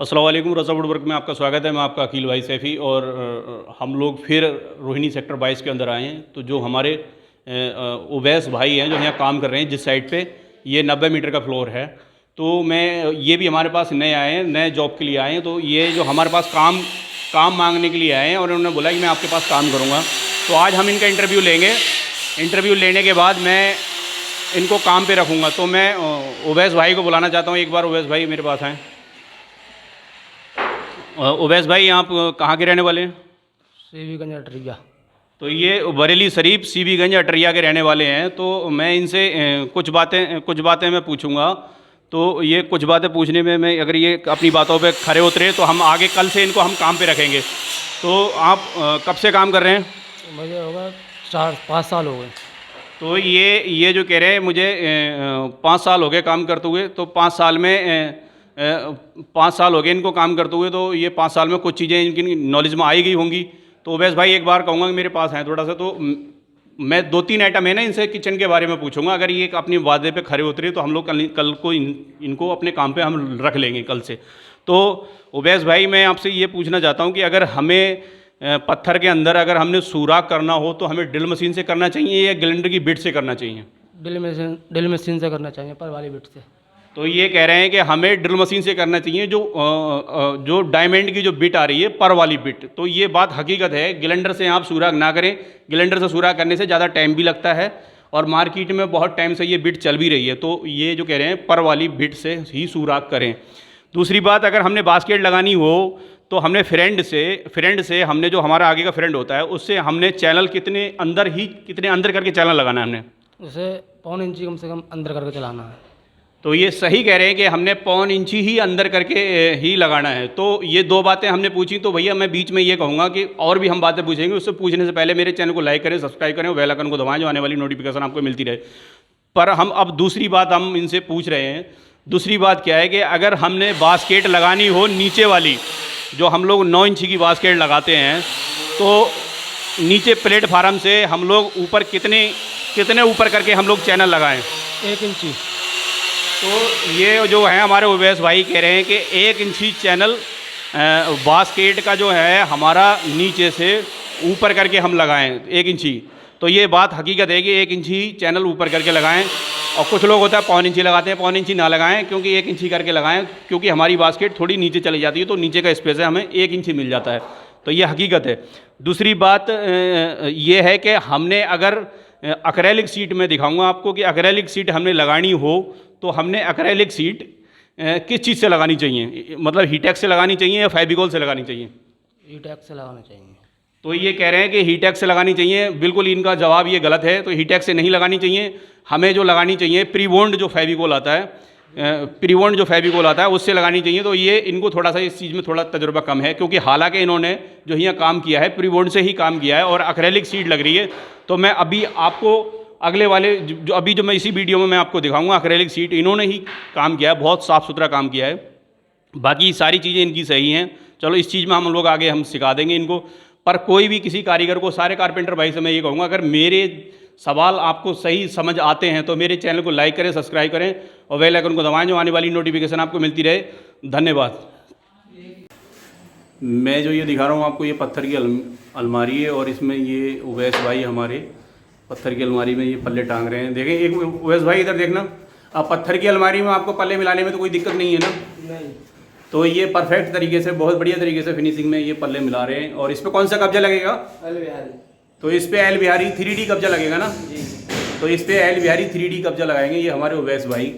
अस्सलाम वालेकुम। रज़ा वुडवर्क में आपका स्वागत है। मैं आपका अकील भाई सैफ़ी और हम लोग फिर रोहिणी सेक्टर 22 के अंदर आए हैं। तो जो हमारे उवैस भाई हैं जो यहाँ काम कर रहे हैं जिस साइड पे, ये 90 मीटर का फ्लोर है। तो मैं ये भी हमारे पास नए आए हैं, नए जॉब के लिए आए हैं। तो ये जो हमारे पास काम मांगने के लिए आए हैं और उन्होंने बोला कि मैं आपके पास काम करूँगा। तो आज हम इनका इंटरव्यू लेंगे। इंटरव्यू लेने के बाद मैं इनको काम पर रखूँगा। तो मैं उवैस भाई को बुलाना चाहता हूँ। एक बार उवैस भाई मेरे पास आएँ। उवैस भाई, आप कहाँ के रहने वाले हैं? सीवीगंज अटरिया। तो ये बरेली शरीफ सीवीगंज अटरिया के रहने वाले हैं। तो मैं इनसे कुछ बातें मैं पूछूंगा। तो ये कुछ बातें पूछने में मैं अगर ये अपनी बातों पे खरे उतरे तो हम आगे कल से इनको हम काम पे रखेंगे। तो आप कब से काम कर रहे हैं? मुझे होगा 4-5 साल हो गए। तो ये जो कह रहे हैं मुझे 5 साल हो गए काम करते हुए। तो 5 साल में 5 साल हो गए इनको काम करते हुए। तो ये 5 साल में कुछ चीज़ें इनकी नॉलेज में आई गई होंगी। तो वैसे भाई एक बार कहूँगा कि मेरे पास हैं थोड़ा सा, तो मैं 2-3 आइटम है ना इनसे किचन के बारे में पूछूंगा। अगर ये अपनी वादे पे खरे उतरे तो हम लोग कल को इनको अपने काम पे हम रख लेंगे कल से। तो उवैस भाई, मैं आपसे ये पूछना चाहता हूँ कि अगर हमें पत्थर के अंदर अगर हमने सुराख करना हो तो हमें ड्रिल मशीन से करना चाहिए या ग्राइंडर की बिट से करना चाहिए? ड्रिल मशीन से करना चाहिए, पर वाली बिट से। तो ये कह रहे हैं कि हमें ड्रिल मशीन से करना चाहिए, जो डायमंड की जो बिट आ रही है पर वाली बिट। तो ये बात हकीकत है। ग्राइंडर से आप सुराख ना करें। ग्राइंडर से सुराख करने से ज़्यादा टाइम भी लगता है और मार्केट में बहुत टाइम से ये बिट चल भी रही है। तो ये जो कह रहे हैं पर वाली बिट से ही सुराख करें। दूसरी बात, अगर हमने बास्केट लगानी हो तो हमने फ्रेंड से हमने जो हमारा आगे का फ्रेंड होता है उससे हमने चैनल कितने अंदर करके चैनल लगाना है हमने? उसे 1.25 इंची कम से कम अंदर करके चलाना है। तो ये सही कह रहे हैं कि हमने 1.25 इंची ही अंदर करके ही लगाना है। तो ये 2 बातें हमने पूछी। तो भैया मैं बीच में ये कहूँगा कि और भी हम बातें पूछेंगे। उससे पूछने से पहले मेरे चैनल को लाइक करें, सब्सक्राइब करें और बेल आइकन को दबाएं, जो आने वाली नोटिफिकेशन आपको मिलती रहे। पर हम अब दूसरी बात हम इनसे पूछ रहे हैं। दूसरी बात क्या है कि अगर हमने बास्केट लगानी हो नीचे वाली, जो हम लोग 9 इंची की बास्केट लगाते हैं, तो नीचे प्लेटफार्म से हम लोग ऊपर कितने ऊपर करके हम लोग चैनल लगाएं? 1 इंची। तो ये जो है हमारे उवैस भाई कह रहे हैं कि 1 इंची चैनल बास्केट का जो है हमारा नीचे से ऊपर करके हम लगाएं 1 इंची। तो ये बात हकीकत है कि 1 इंची चैनल ऊपर करके लगाएं। और कुछ लोग होता है 1.25 इंची लगाते हैं। 1.25 इंची ना लगाएं, क्योंकि 1 इंची करके लगाएं, क्योंकि हमारी बास्केट थोड़ी नीचे चली जाती है तो नीचे का स्पेस है हमें 1 इंची मिल जाता है। तो ये हकीकत है। दूसरी बात ये है कि हमने अगर एक्रेलिक सीट में दिखाऊंगा आपको कि एक्रेलिक सीट हमने लगानी हो तो हमने एक्रेलिक सीट किस चीज़ से लगानी चाहिए? मतलब हीटेक्स से लगानी चाहिए या फेविकोल से लगानी चाहिए? हीटेक्स से लगाना चाहिए। तो ये कह रहे हैं कि हीटेक्स से लगानी चाहिए। बिल्कुल इनका जवाब ये गलत है। तो हीटेक्स से नहीं लगानी चाहिए। हमें जो लगानी चाहिए प्रीबॉन्ड जो फेविकोल आता है, उससे लगानी चाहिए। तो ये इनको थोड़ा सा इस चीज़ में थोड़ा तजुर्बा कम है, क्योंकि हालांकि इन्होंने जो यहाँ काम किया है प्रीबॉन्ड से ही काम किया है और एक्रेलिक सीट लग रही है। तो मैं अभी आपको अगले वाले जो मैं इसी वीडियो में मैं आपको दिखाऊंगा, एक्रेलिक सीट इन्होंने ही काम किया है, बहुत साफ़ सुथरा काम किया है। बाकी सारी चीज़ें इनकी सही हैं। चलो इस चीज़ में हम लोग आगे हम सिखा देंगे इनको। पर कोई भी किसी कारीगर को, सारे कारपेंटर भाई से मैं ये कहूँगा, अगर मेरे सवाल आपको सही समझ आते हैं तो मेरे चैनल को लाइक करें, सब्सक्राइब करें और बेल आइकन को दबाएं, जो आने वाली नोटिफिकेशन आपको मिलती रहे। धन्यवाद। मैं जो ये दिखा रहा हूँ आपको, ये पत्थर की अलमारी है और इसमें ये उवैस भाई हमारे पत्थर की अलमारी में ये पल्ले टांग रहे हैं। देखें एक उवैस भाई इधर देखना। अब पत्थर की अलमारी में आपको पल्ले मिलाने में तो कोई दिक्कत नहीं है ना? नहीं। तो ये परफेक्ट तरीके से, बहुत बढ़िया तरीके से फिनिशिंग में ये पल्ले मिला रहे हैं। और इस पर कौन सा कब्जा लगेगा? एल बिहारी। तो इस पर एल बिहारी 3D कब्जा लगेगा ना जी। तो इस पर एल बिहारी 3D कब्जा लगाएंगे ये हमारे उवैस भाई।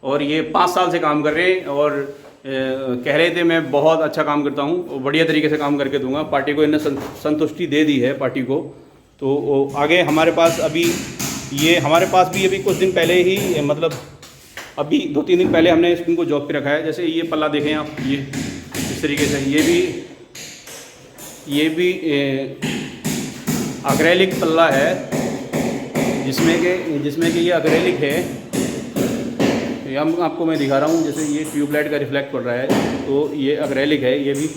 और ये 5 साल से काम कर रहे हैं और कह रहे थे मैं बहुत अच्छा काम करता हूँ, बढ़िया तरीके से काम करके दूंगा। पार्टी को इन्हें संतुष्टि दे दी है पार्टी को। तो आगे हमारे पास अभी अभी कुछ दिन पहले ही, मतलब अभी 2-3 दिन पहले हमने इनको जॉब पे रखा है। जैसे ये पल्ला देखें आप, ये इस तरीके से ये भी एक्रेलिक पल्ला है, जिसमें कि ये एक्रेलिक है। हम आपको मैं दिखा रहा हूँ। जैसे ये ट्यूबलाइट का रिफ्लेक्ट पड़ रहा है तो ये एक्रेलिक है। ये भी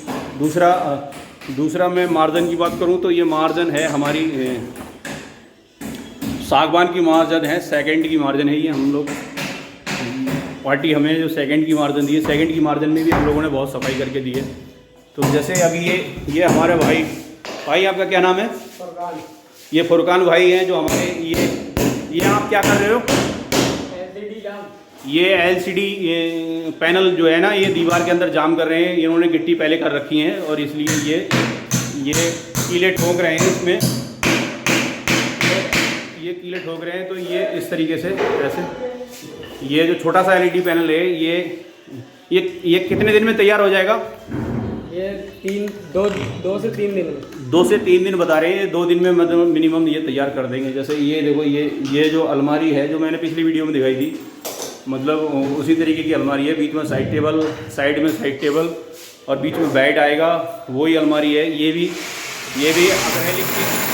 दूसरा मैं मार्जिन की बात करूँ तो ये मार्जिन है हमारी सागवान की मार्जिन है, सेकंड की मार्जिन है ये। हम लोग पार्टी हमें जो सेकंड की मार्जिन दी है, सेकंड की मार्जिन में भी हम लोगों ने बहुत सफाई करके दी है। तो जैसे अभी ये हमारे भाई आपका क्या नाम है? फुरकान। ये फुरकान भाई हैं जो हमारे ये आप क्या कर रहे हो? ये LCD पैनल जो है ना, ये दीवार के अंदर जाम कर रहे हैं। इन्होंने गिट्टी पहले कर रखी है और इसलिए ये कीले ठोक रहे हैं इसमें, ये कीले ठोक रहे हैं। तो ये इस तरीके से ऐसे ये जो छोटा सा LED पैनल है ये कितने दिन में तैयार हो जाएगा? ये 2 से 3 दिन में। 2 से 3 दिन बता रहे हैं। 2 दिन में मतलब मिनिमम ये तैयार कर देंगे। जैसे ये देखो, ये जो अलमारी है जो मैंने पिछली वीडियो में दिखाई थी, मतलब उसी तरीके की अलमारी है। बीच में साइड टेबल, साइड में साइड टेबल और बीच में बेड आएगा, वही अलमारी है। ये भी एक्रेलिक के अंदर है।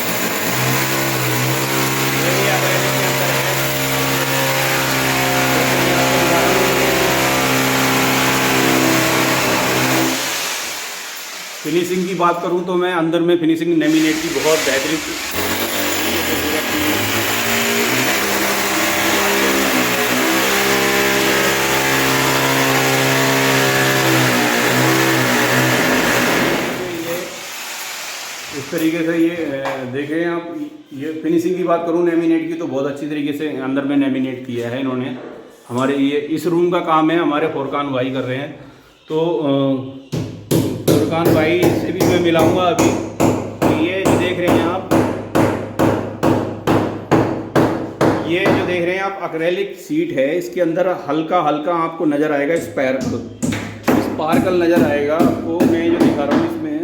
फिनिशिंग की बात करूं तो मैं अंदर में फिनिशिंग लेमिनेट की बहुत बेहतरीन इस तरीके से ये देखें आप। ये फिनिशिंग की बात करूं लेमिनेट की तो बहुत अच्छी तरीके से अंदर में लेमिनेट किया है इन्होंने। हमारे ये इस रूम का काम है हमारे फुरकान भाई कर रहे हैं। तो फुरकान भाई से भी मैं मिलाऊंगा अभी। ये जो देख रहे हैं आप, ये जो देख रहे हैं आप एक्रेलिक सीट है। इसके अंदर हल्का हल्का आपको नज़र आएगा स्पार्कल नज़र आएगा आपको। मैं जो दिखा रहा हूँ इसमें,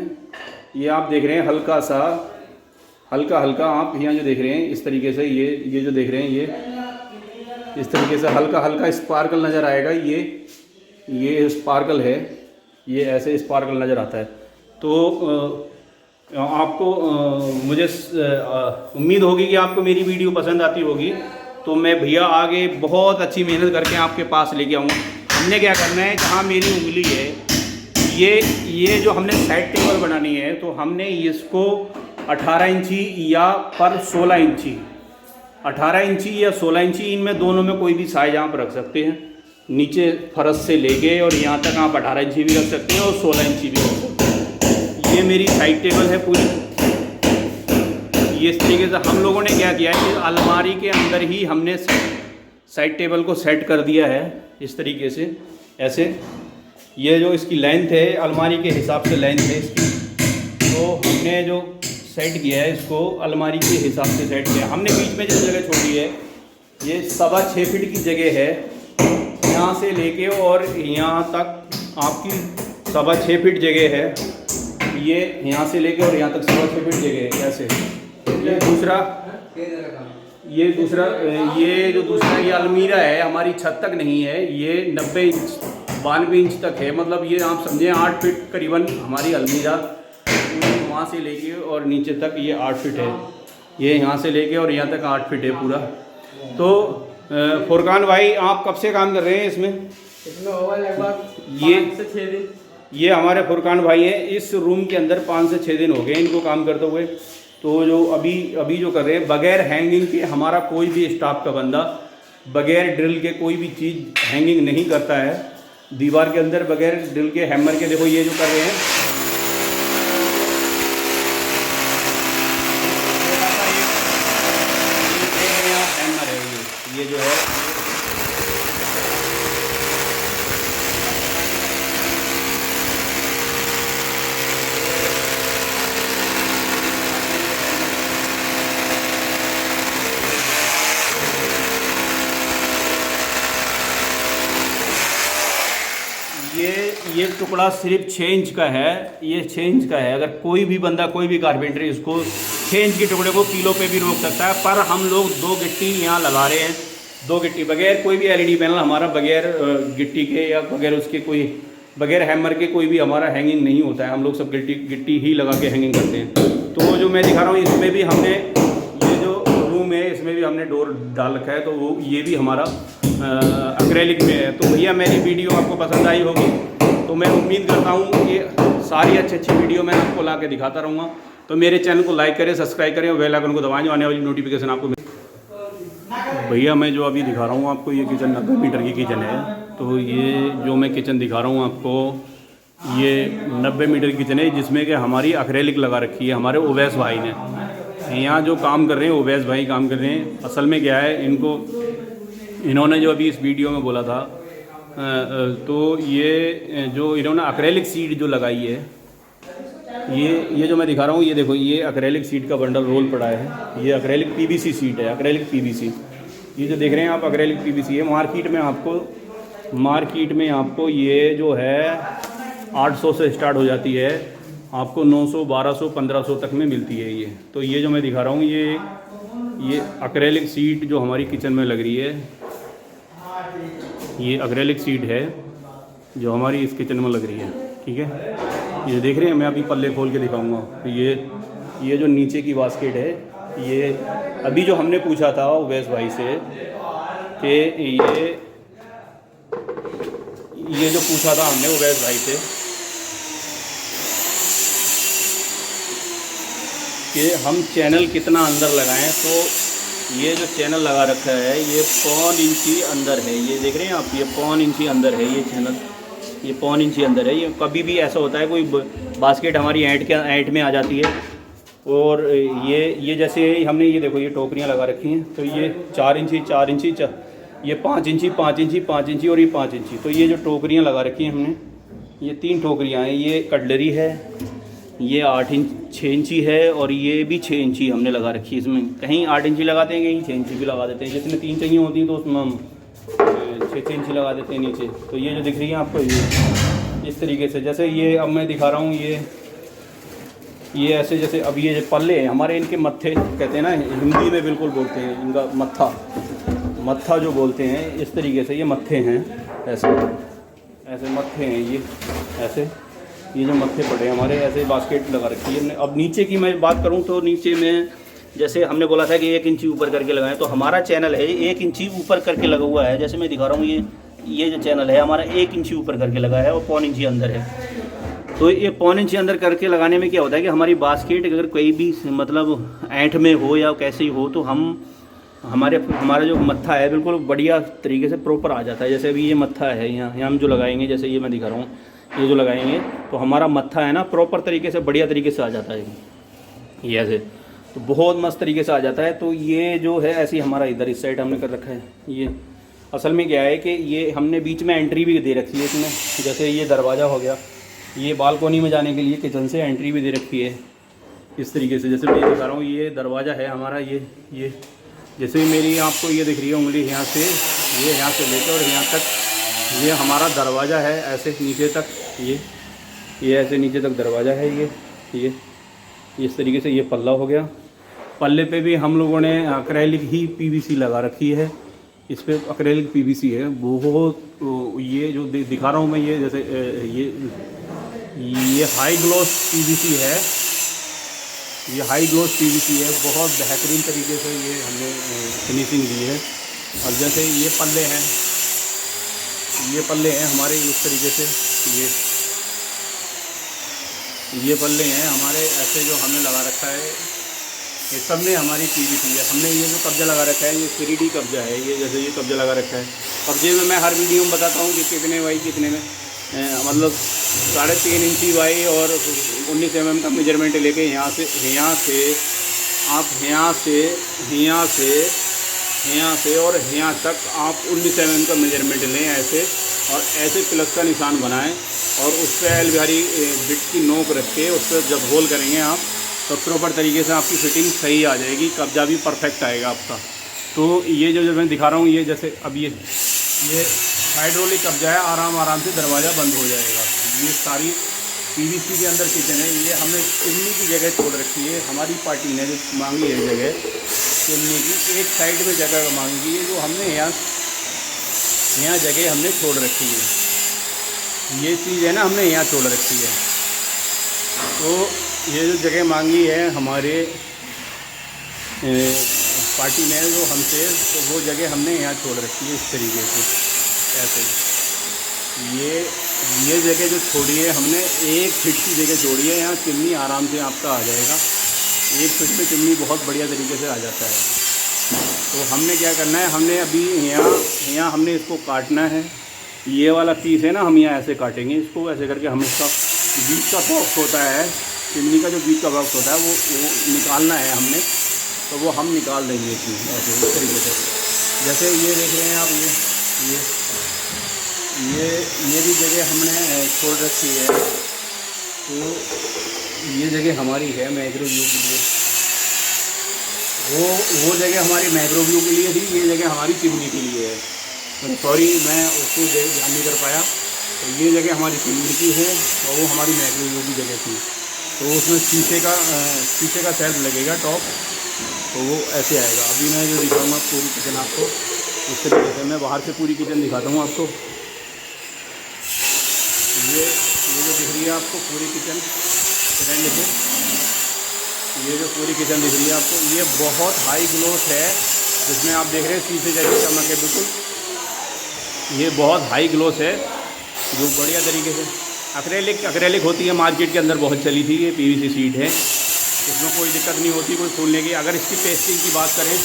ये आप देख रहे हैं हल्का आप यहाँ जो देख रहे हैं इस तरीके से ये जो देख रहे हैं ये इस तरीके से हल्का स्पार्कल नज़र आएगा। ये स्पार्कल है, ये ऐसे स्पार्कल नज़र आता है। तो आपको मुझे उम्मीद होगी कि आपको मेरी वीडियो पसंद आती होगी। तो मैं भैया आगे बहुत अच्छी मेहनत करके आपके पास लेके आऊँगा। हमने क्या करना है, जहाँ मेरी उंगली है ये जो हमने साइड टेबल बनानी है, तो हमने इसको 18 इंची या पर 16 इंची 18 इंची या 16 इंची, इनमें दोनों में कोई भी साइज आप रख सकते हैं। नीचे फरस से लेके और यहाँ तक आप 18 इंची भी रख सकते हैं और 16 इंची भी रख सकते हैं। ये मेरी साइड टेबल है पूरी। ये इस तरीके से हम लोगों ने क्या किया है कि अलमारी के अंदर ही हमने साइड टेबल को सेट कर दिया है इस तरीके से ऐसे। ये जो इसकी लेंथ है अलमारी के हिसाब से लेंथ है इसकी, तो हमने जो सेट किया है इसको अलमारी के हिसाब से सेट किया। हमने बीच में जो जगह छोड़ी है ये 6.25 फीट की जगह है। यहाँ से लेके और यहाँ तक आपकी 6.25 फीट जगह है। ये यहाँ से लेके और यहाँ तक 6.25 फीट जगह है ऐसे। ये जो दूसरा ये अलमीरा है हमारी छत तक नहीं है। ये 90 इंच 92 इंच तक है। मतलब ये आप समझें 8 फीट करीबन हमारी अलमीरा, वहाँ से लेके और नीचे तक ये 8 फीट है। ये यहाँ से लेके और यहाँ तक 8 फीट है पूरा। तो फुरकान भाई आप कब से काम कर रहे हैं इसमें? होगा लगभग 5 से 6 दिन। ये हमारे फुरकान भाई हैं। इस रूम के अंदर 5 से 6 दिन हो गए इनको काम करते हुए। तो जो अभी जो कर रहे हैं, बगैर हैंगिंग के हमारा कोई भी स्टाफ का बंदा बगैर ड्रिल के कोई भी चीज़ हैंगिंग नहीं करता है दीवार के अंदर बगैर ड्रिल के, हैमर के। देखो ये जो कर रहे हैं, हैमर है ये जो है। ये टुकड़ा सिर्फ 6 इंच का है। ये 6 इंच का है। अगर कोई भी बंदा, कोई भी कारपेंटर इसको 6 इंच के टुकड़े को किलो पे भी रोक सकता है। पर हम लोग 2 गिट्टी यहाँ लगा रहे हैं। 2 गिट्टी बगैर कोई भी LED पैनल हमारा बगैर गिट्टी के या बगैर उसके कोई बगैर हैमर के कोई भी हमारा हैंगिंग नहीं होता है। हम लोग सब गिट्टी ही लगा के हैंगिंग करते हैं। तो जो मैं दिखा रहा हूँ इसमें भी हमने ये जो रूम है इसमें भी हमने डोर डाल रखा है। तो वो ये भी हमारा एक्रेलिक में है। तो भैया मेरी वीडियो आपको पसंद आई होगी। तो मैं उम्मीद करता हूँ कि सारी अच्छी वीडियो मैं आपको ला के दिखाता रहूँगा। तो मेरे चैनल को लाइक करें, सब्सक्राइब करें और बेल आइकन को दबाएं, जो आने वाली नोटिफिकेशन आपको। भैया मैं जो अभी दिखा रहा हूँ आपको, ये किचन 90 मीटर की किचन है। तो ये जो मैं किचन दिखा रहा हूँ आपको, ये 90 मीटर की किचन है, जिसमें कि हमारी एक्रेलिक लगा रखी है हमारे उवैस भाई ने। यहाँ जो काम कर रहे हैं उवैस भाई काम कर रहे हैं। असल में क्या है, इन्होंने जो अभी इस वीडियो में बोला था, तो ये जो इन्होंने एक्रेलिक सीट जो लगाई है, ये जो मैं दिखा रहा हूँ, ये देखो, ये एक्रेलिक सीट का बंडल रोल पड़ा है। ये एक्रेलिक पीवीसी सीट है, एक्रेलिक पीवीसी। ये जो देख रहे हैं आप, एक्रेलिक पीवीसी है। मार्केट में आपको ये जो है 800 से स्टार्ट हो जाती है, आपको 900, 1200, 1500 तक में मिलती है ये। तो ये जो मैं दिखा रहा हूँ, ये एक्रेलिक सीट जो हमारी किचन में लग रही है, ये एक्रेलिक सीट है जो हमारी इस किचन में लग रही है। ठीक है, ये देख रहे हैं, मैं अभी पल्ले खोल के दिखाऊंगा। तो ये जो नीचे की बास्केट है, ये अभी जो हमने पूछा था उवैस भाई से कि ये जो पूछा था हमने उवैस भाई से कि हम चैनल कितना अंदर लगाएं, तो ये जो चैनल लगा रखा है ये 1.25 इंची अंदर है। ये देख रहे हैं आप, ये 1.25 इंची अंदर है ये चैनल, ये 1.25 इंची अंदर है। ये कभी भी ऐसा होता है, कोई बास्केट हमारी ऐंठ में आ जाती है, और ये जैसे हमने ये देखो, ये टोकरियाँ लगा रखी हैं, तो ये 4 इंची, 4 इंची, ये 5 इंची, 5 इंची, 5 इंची और ये 5 इंची। तो ये जो टोकरियाँ लगा रखी हैं हमने, ये 3 टोकरियाँ हैं। ये कटलरी है, ये 6 इंची है, और ये भी 6 इंची हमने लगा रखी है। इसमें कहीं 8 इंची लगाते हैं, कहीं 6 इंची भी लगा देते हैं। जिसमें 3 चाहिए होती हैं तो उसमें हम 6 इंची लगा देते हैं नीचे। तो ये जो दिख रही है आपको, ये इस तरीके से, जैसे ये अब मैं दिखा रहा हूँ, ये ऐसे, जैसे अब ये पल्ले हैं हमारे, इनके मत्थे कहते हैं ना, हिंदी में बिल्कुल बोलते हैं, इनका मत्था जो बोलते हैं, इस तरीके से ये मत्थे हैं। ऐसे मत्थे हैं ये, ऐसे ये जो मत्थे पड़े हैं हमारे, ऐसे बास्केट लगा रखी है हमने। अब नीचे की मैं बात करूं तो नीचे में, जैसे हमने बोला था कि 1 इंची ऊपर करके लगाएं, तो हमारा चैनल है 1 इंची ऊपर करके लगा हुआ है। जैसे मैं दिखा रहा हूँ, ये जो चैनल है हमारा 1 इंची ऊपर करके लगा है, और 1.25 इंची अंदर है। तो ये 1.25 इंची अंदर करके लगाने में क्या होता है कि हमारी बास्केट अगर कोई भी मतलब ऐंठ में हो या कैसे ही हो, तो हमारा जो मत्था है बिल्कुल बढ़िया तरीके से प्रॉपर आ जाता है। जैसे अभी ये मत्था है, यहाँ हम जो लगाएंगे, जैसे ये मैं दिखा रहा हूँ, ये जो लगाएंगे, तो हमारा मत्था है ना प्रॉपर तरीके से, बढ़िया तरीके से आ जाता है ये ऐसे, तो बहुत मस्त तरीके से आ जाता है। तो ये जो है ऐसे ही हमारा इधर इस साइड हमने कर रखा है। ये असल में क्या है कि ये हमने बीच में एंट्री भी दे रखी है इसमें, जैसे ये दरवाज़ा हो गया, ये बालकोनी में जाने के लिए किचन से एंट्री भी दे रखी है इस तरीके से। जैसे मैं दिखा रहा हूँ, ये दरवाज़ा है हमारा, ये जैसे मेरी आपको ये दिख रही है उंगली, यहाँ से ये यहाँ से लेकर और यहाँ तक ये हमारा दरवाज़ा है, ऐसे नीचे तक, ये ऐसे नीचे तक दरवाज़ा है। ये इस तरीके से ये पल्ला हो गया। पल्ले पे भी हम लोगों ने एक्रेलिक ही पीवीसी लगा रखी है, इस पे एक्रेलिक पीवीसी है बहुत। ये जो दिखा रहा हूँ मैं, ये जैसे ये हाई ग्लोस पीवीसी है, ये हाई ग्लोस पीवीसी है, बहुत बेहतरीन तरीके से ये हमने फिनिशिंग दी है। और जैसे ये पल्ले हैं हमारे इस तरीके से, ये पल्ले हैं हमारे ऐसे जो हमने लगा रखा है, ये सब में हमारी पीवीसी है। हमने ये जो कब्जा लगा रखा है, ये 3D कब्जा है। ये जैसे ये कब्जा लगा रखा है, कब्जे में मैं हर वीडियो में बताता हूँ कि कितने बाई कितने में, मतलब 3.5 इंची बाई और 19 mm का मेजरमेंट लेके यहाँ से आप यहाँ से और यहाँ तक आप 19 mm का मेजरमेंट लें ऐसे, और ऐसे प्लस का निशान बनाएं, और उस पर एल बिहारी बिट की नोक रख के उस पर जब होल करेंगे आप, तो प्रॉपर तरीके से आपकी फिटिंग सही आ जाएगी, कब्जा भी परफेक्ट आएगा आपका। तो ये जो मैं दिखा रहा हूँ, ये जैसे अब ये हाइड्रोलिक कब्जा है, आराम से दरवाज़ा बंद हो जाएगा। ये सारी पीवीसी के अंदर किचन है। ये हमने चिमनी की जगह छोड़ रखी है, हमारी पार्टी ने जो मांगी है जगह चिमनी की, एक साइड में जगह मांगी है, जो हमने यहाँ जगह हमने छोड़ रखी है। ये चीज़ है ना, हमने यहाँ छोड़ रखी है। तो ये जो जगह मांगी है हमारे पार्टी ने जो हमसे, तो वो जगह हमने यहाँ छोड़ रखी है इस तरीके से ऐसे। ये जगह जो छोड़ी है हमने, 1 फीट की जगह छोड़ी है, यहाँ चिमनी आराम से आपका आ जाएगा। 1 फीट में चिमनी बहुत बढ़िया तरीके से आ जाता है। तो हमने क्या करना है, हमने अभी यहाँ हमने इसको काटना है, ये वाला पीस है ना, हम यहाँ ऐसे काटेंगे इसको, ऐसे करके हम इसका बीच का बॉक्स होता है, चिमनी का जो बीच का बॉक्स होता है वो निकालना है हमने, तो वो हम निकाल देंगे इसमें ऐसे इस तरीके से। जैसे ये देख रहे हैं आप, ये भी जगह हमने छोड़ रखी है, तो ये जगह हमारी है मैक्रो व्यू के लिए, वो जगह हमारी मैक्रो व्यू के लिए थी, ये जगह हमारी चिमनी के लिए है। तो सॉरी मैं उसको ध्यान नहीं कर पाया। तो ये जगह हमारी चिमनी की है और वो हमारी मैक्रो व्यू की जगह थी। तो उसमें शीशे का सेल्फ लगेगा टॉप, तो वो ऐसे आएगा। अभी मैं जो दिखाऊंगा पूरी किचन आपको इस तरीके से, मैं बाहर से पूरी किचन दिखाता हूँ आपको। ये जो दिख रही है आपको पूरी किचन फ्रेंड से, ये जो पूरी किचन दिख रही है आपको, ये बहुत हाई ग्लोस है, जिसमें आप देख रहे हैं शीशे जैसी चमक है बिल्कुल। ये बहुत हाई ग्लोस है जो बढ़िया तरीके से एक्रेलिक होती है, मार्केट के अंदर बहुत चली थी। ये पीवीसी शीट है, इसमें कोई दिक्कत नहीं होती कोई खोलने की। अगर इसकी पेस्टिंग की बात करें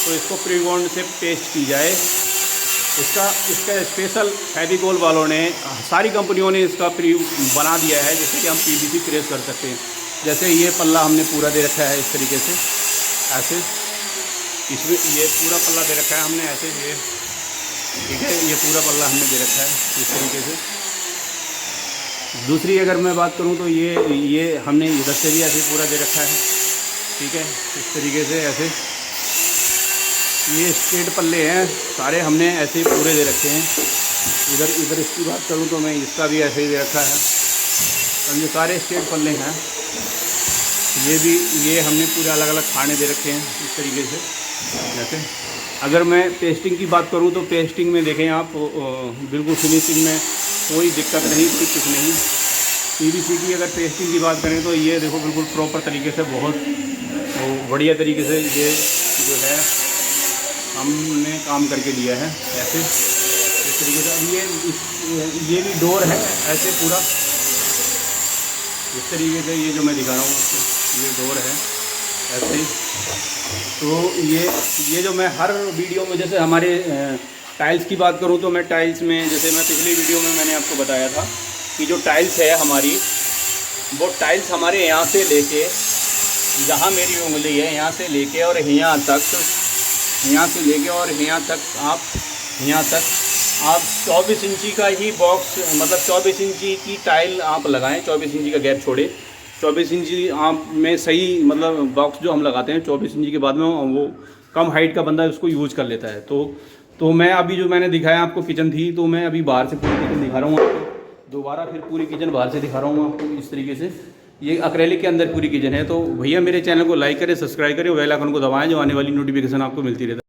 तो इसको प्रीबॉन्ड से पेस्ट की जाए। इसका स्पेशल फेविकोल वालों ने, सारी कंपनियों ने इसका बना दिया है जिससे कि हम पीवीसी प्रेस कर सकते हैं। जैसे ये पल्ला हमने पूरा दे रखा है इस तरीके से, ऐसे इसमें ये पूरा पल्ला दे रखा है हमने ऐसे, ये ठीक है, ये पूरा पल्ला हमने दे रखा है इस तरीके से। दूसरी अगर मैं बात करूं तो ये हमने इधर से भी ऐसे पूरा दे रखा है, ठीक है, इस तरीके से ऐसे। ये स्ट्रेट पल्ले हैं सारे, हमने ऐसे ही पूरे दे रखे हैं। इधर इसकी बात करूं तो मैं इसका भी ऐसे ही दे रखा है, और ये सारे स्ट्रेट पल्ले हैं। ये हमने पूरे अलग अलग खाने दे रखे हैं इस तरीके से जैसे। अगर मैं पेस्टिंग की बात करूं तो पेस्टिंग में देखें आप, बिल्कुल फिनिशिंग में कोई दिक्कत नहीं, कुछ नहीं। पीवीसी की अगर पेस्टिंग की बात करें तो ये देखो बिल्कुल प्रॉपर तरीके से, बहुत बढ़िया तरीके से ये जो है हमने काम करके दिया है ऐसे इस तरीके से। ये भी डोर है ऐसे पूरा इस तरीके से, ये जो मैं दिखा रहा हूँ आपको, ये डोर है ऐसे ही। तो ये जो मैं हर वीडियो में, जैसे हमारे टाइल्स की बात करूं तो मैं टाइल्स में, जैसे मैं पिछली वीडियो में मैंने आपको बताया था कि जो टाइल्स है हमारी, वो टाइल्स हमारे यहाँ से लेके, जहाँ मेरी उंगली है यहाँ से लेके और यहाँ से लेके और यहाँ तक आप 24 इंची का ही बॉक्स, मतलब 24 इंची की टाइल आप लगाएं, 24 इंची का गैप छोड़े। 24 इंची आप में सही, मतलब बॉक्स जो हम लगाते हैं 24 इंची के बाद में वो कम हाइट का बंदा उसको यूज़ कर लेता है। तो मैं अभी जो मैंने दिखाया आपको किचन थी, तो मैं अभी बाहर से पूरी किचन दिखा रहा हूँ आपको, दोबारा फिर पूरी किचन बाहर से दिखा रहा हूँ आपको इस तरीके से। ये एक्रेलिक के अंदर पूरी किचन है। तो भैया मेरे चैनल को लाइक करें, सब्सक्राइब करें, बेल आइकन को दबाएं, जो आने वाली नोटिफिकेशन आपको मिलती रहती है।